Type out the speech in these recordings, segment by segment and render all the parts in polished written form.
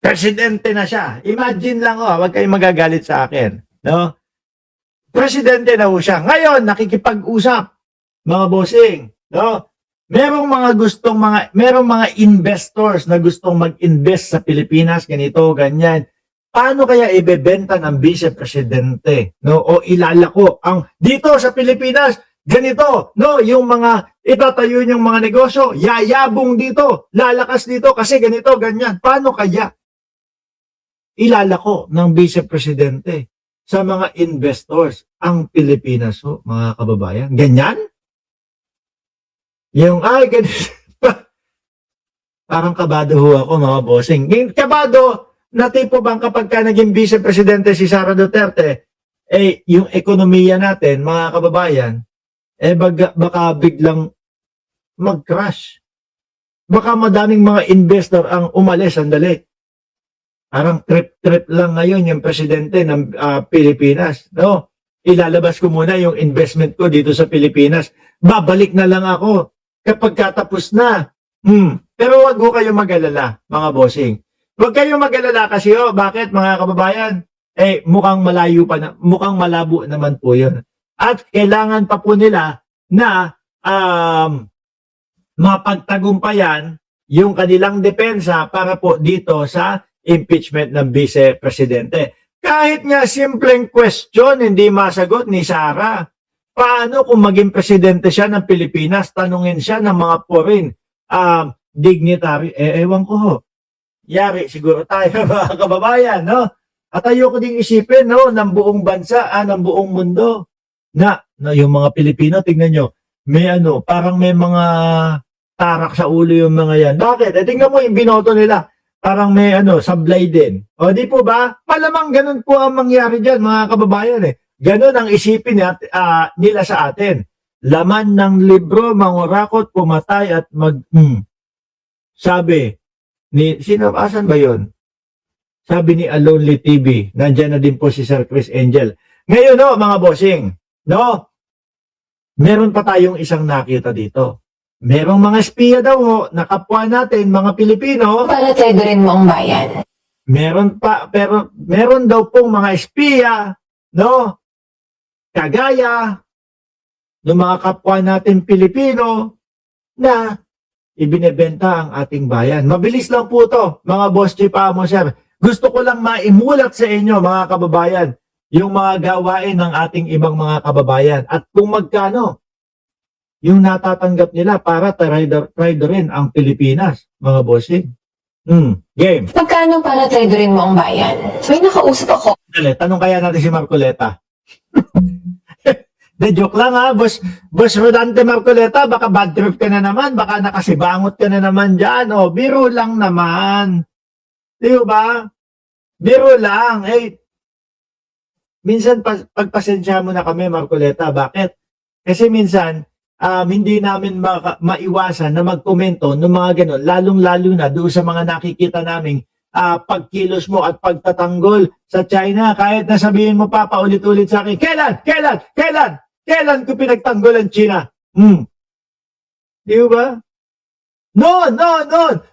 Presidente na siya. Imagine lang, wag kayong magagalit sa akin. No? Presidente na ho siya. Ngayon, nakikipag-usap, mga bossing. No? Merong mga investors na gustong mag-invest sa Pilipinas, ganito, ganyan. Paano kaya ibebenta ng vice-presidente, no? O ilalako ang dito sa Pilipinas, ganito, no? Yung mga itatayo yung mga negosyo, yayabong dito, lalakas dito kasi ganito, ganyan. Paano kaya ilalako ng vice-presidente sa mga investors ang Pilipinas, mga kababayan? Ganyan? Yung, ganito. Parang kabado ho ako, mga bossing. Kabado na tipo bang kapag ka naging vice-presidente si Sara Duterte, yung ekonomiya natin, mga kababayan, baka biglang mag-crash. Baka madaming mga investor ang umalis, sandali. Parang trip-trip lang ngayon yung presidente ng Pilipinas. No? Ilalabas ko muna yung investment ko dito sa Pilipinas. Babalik na lang ako kapag katapos na. Pero wag ho kayo mag-alala, mga bossing. Huwag kayong mag-alala kasi bakit mga kababayan? Mukhang malayo pa na, mukhang malabo naman po 'yun. At kailangan pa po nila na mapagtagumpayan yung kanilang depensa para po dito sa impeachment ng vice-presidente. Kahit nga simpleng question hindi masagot ni Sara. Paano kung maging presidente siya ng Pilipinas, tanungin siya ng mga foreign dignitary? Ewan ko ho. Yari, siguro tayo mga kababayan, no? At ayoko ding isipin, no, ng buong bansa, ng buong mundo, na yung mga Pilipino, tingnan nyo, may parang may mga tarak sa ulo yung mga yan. Bakit? Tingnan mo yung binoto nila, parang may sablay din. O di po ba? Malamang ganun po ang mangyari dyan, mga kababayan eh. Ganun ang isipin nila sa atin. Laman ng libro, mangurakot, pumatay at Sabi, asan ba yun? Sabi ni Alonely TV, nandyan na din po si Sir Chris Angel. Ngayon mga bossing, meron pa tayong isang nakita dito. Merong mga espiya daw na kapwa natin, mga Pilipino. Para tredorin mo ang bayan. Meron daw pong mga espiya, kagaya ng mga kapwa natin Pilipino na ibinebenta ang ating bayan. Mabilis lang po to, mga boss chief mo, sir. Gusto ko lang maimulat sa inyo, mga kababayan, yung mga gawain ng ating ibang mga kababayan at kung magkano yung natatanggap nila para traidorin ang Pilipinas, mga bossing. Game. Magkano para tredorin mo ang bayan? May nakausap ako. Dali, tanong kaya natin si Marcoleta. De joke lang boss Rodante Marcoleta, baka bad trip ka na naman, baka nakasibangot ka na naman dyan, biro lang naman. Di ba? Biro lang. Minsan pagpasensya mo na kami, Marcoleta, bakit? Kasi minsan, hindi namin maiwasan na magkomento ng mga ganon, lalong-lalo na doon sa mga nakikita naming pagkilos mo at pagtatanggol sa China. Kahit na sabihin mo pa paulit-ulit sa akin, kailan ko pinagtanggol ang China? Di ba? Noon,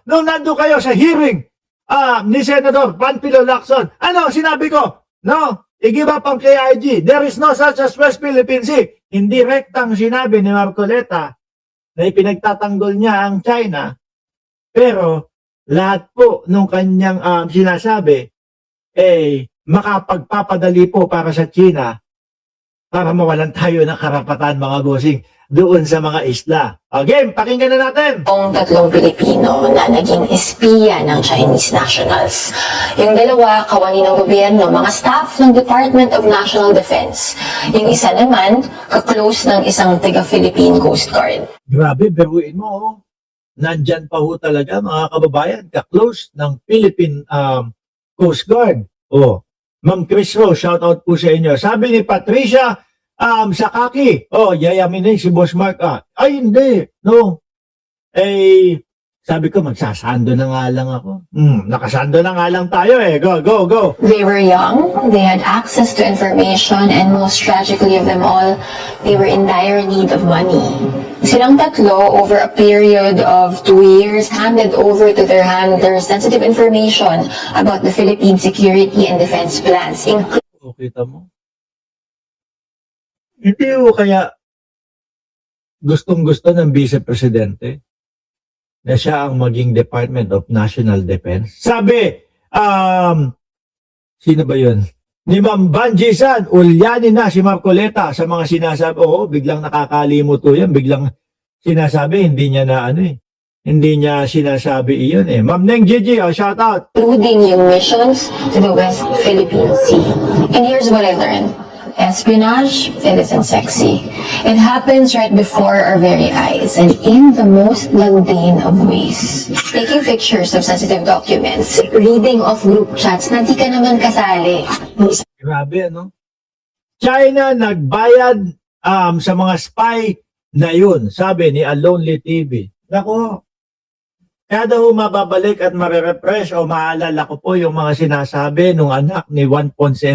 nung nandun kayo sa hearing ni Senator Panfilo Lacson, sinabi ko? I-give up ang KIG. There is no such as West Philippine Sea. Hindi rektang sinabi ni Marcoleta na ipinagtatanggol niya ang China. Pero lahat po nung kanyang sinasabi, makapagpapadali po para sa China para mawalan tayo ng karapatan, mga bossing, doon sa mga isla. Again, pakinggan na natin. Ang tatlong Pilipino na naging espiya ng Chinese nationals. Yung dalawa, kawani ng gobyerno, mga staff ng Department of National Defense. Yung isa naman, ka-close ng isang taga-Philippine Coast Guard. Grabe, beruin mo. Nandyan pa ho talaga, mga kababayan, ka-close ng Philippine Coast Guard. Ma'am Chris Ro, shout out po sa inyo. Sabi ni Patricia Sakaki, yayamin si Boss Mark. Hindi, no. Sabi ko, magsasando na nga lang ako. Nakasando na nga lang tayo Go. They were young, they had access to information, and most tragically of them all, they were in dire need of money. Silang tatlo, over a period of 2 years, handed over to their handlers sensitive information about the Philippine security and defense plans, O, kita mo? Hindi o kaya gustong-gusto ng Vice Presidente na siya ang maging Department of National Defense. Sabi, sino ba yun? Ni Ma'am Banji San, ulyanin na si Marcoleta sa mga sinasabi. Oo, biglang nakakalimot to yan. Biglang sinasabi, hindi niya na hindi niya sinasabi iyon eh. Ma'am Neng Gigi, shout out. including yung missions to the West Philippine Sea. And here's what I learned. Espionage, it isn't sexy. It happens right before our very eyes and in the most mundane of ways. Taking pictures of sensitive documents, reading of group chats na di ka naman kasali. Grabe, ano? China nagbayad sa mga spy na yun, sabi ni Alonely TV. Nako, kaya daw mababalik at marerefresh o maalala ko po yung mga sinasabi nung anak ni Juan Ponce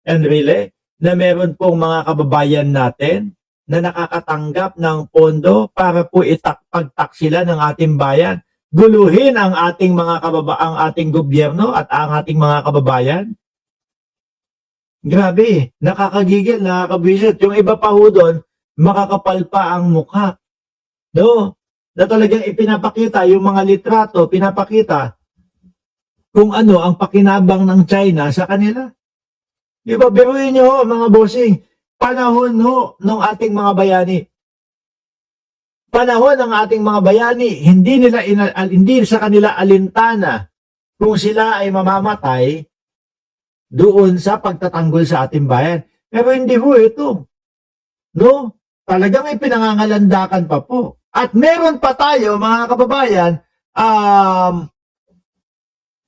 Enrile na meron pong mga kababayan natin na nakakatanggap ng pondo para po pagtak sila ng ating bayan. Guluhin ang ating mga ang ating gobyerno at ang ating mga kababayan. Grabe, nakakagigil, nakakabisit. Yung iba pa ho doon, makakapal pa ang mukha. No? Na talagang ipinapakita yung mga litrato, pinapakita kung ano ang pakinabang ng China sa kanila. Di ba, biruin nyo ho, mga bossing, panahon ho ng ating mga bayani. Panahon ng ating mga bayani, hindi sa kanila alintana kung sila ay mamamatay doon sa pagtatanggol sa ating bayan. Pero hindi ho ito. No? Talagang ipinangangalandakan pa po. At meron pa tayo, mga kababayan,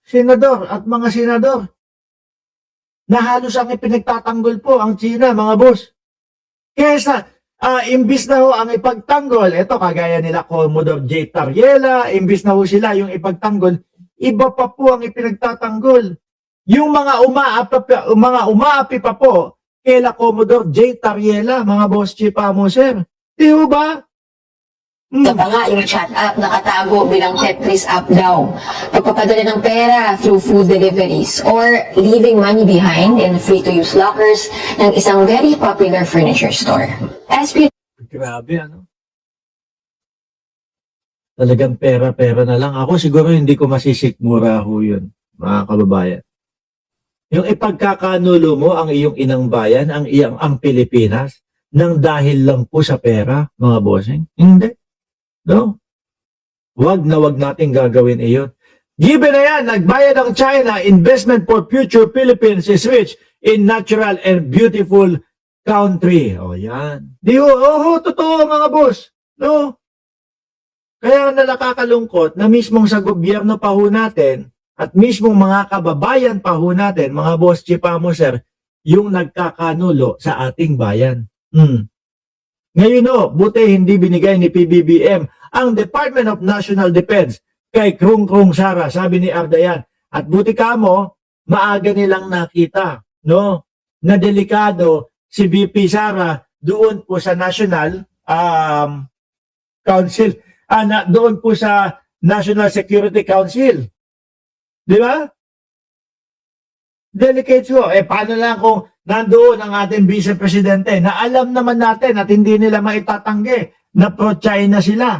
senador at mga senador, na halos ang ipinagtatanggol po ang China, mga boss. Kesa, imbis na ho ang ipagtanggol, ito kagaya nila Commodore J. Tariela, imbis na ho sila yung ipagtanggol, iba pa po ang ipinagtatanggol. Yung mga umaapi pa po, kaila Commodore J. Tariela, mga boss chief sir. Di ho ba? Ito pa nga, yung chat app nakatago bilang Tetris app daw. Pagpapadala ng pera through food deliveries or leaving money behind in free-to-use lockers ng isang very popular furniture store. Grabe, ano? Talagang pera-pera na lang. Ako siguro hindi ko masisikmura ho yun, mga kababayan. Yung ipagkakanulo mo ang iyong inang bayan, ang Pilipinas, nang dahil lang po sa pera, mga bossing? Hindi. No? Wag nating gagawin iyon. Given na yan, nagbayad ang China, investment for future Philippines is rich in natural and beautiful country. O yan. Totoo mga boss. No? Kaya nakakalungkot na mismong sa gobyerno pa ho natin at mismong mga kababayan pa ho natin, mga boss chief sir, yung nagkakanulo sa ating bayan. Ngayon buti hindi binigay ni PBBM ang Department of National Defense kay Krung Sara, sabi ni Ardayan. At buti kamo, maaga nilang nakita, no? Na delikado si BP Sara doon po sa National Council, doon po sa National Security Council. Di ba? Delicate ho. Paano lang kung nandoon ang ating Vice Presidente na alam naman natin at hindi nila maitatanggi na pro-China sila.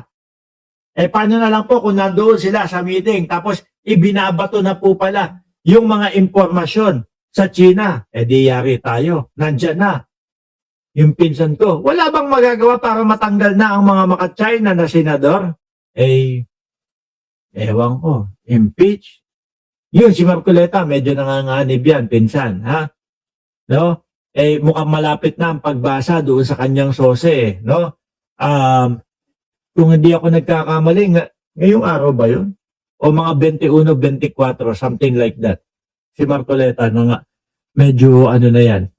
Paano na lang po kung nandoon sila sa meeting tapos ibinabato na po pala yung mga impormasyon sa China. Di yari tayo. Nandyan na. Yung pinsan ko, wala bang magagawa para matanggal na ang mga maka-China na senador? Ewan ko. Impeach. Yun, si Marcoleta, medyo nanganganib yan, pinsan. Ha? No? Mukhang malapit na ang pagbasa doon sa kanyang sose. No? Kung hindi ako nagkakamali, ngayong araw ba yun? O mga 21, 24, something like that. Si Marcoleta, medyo ano na yan.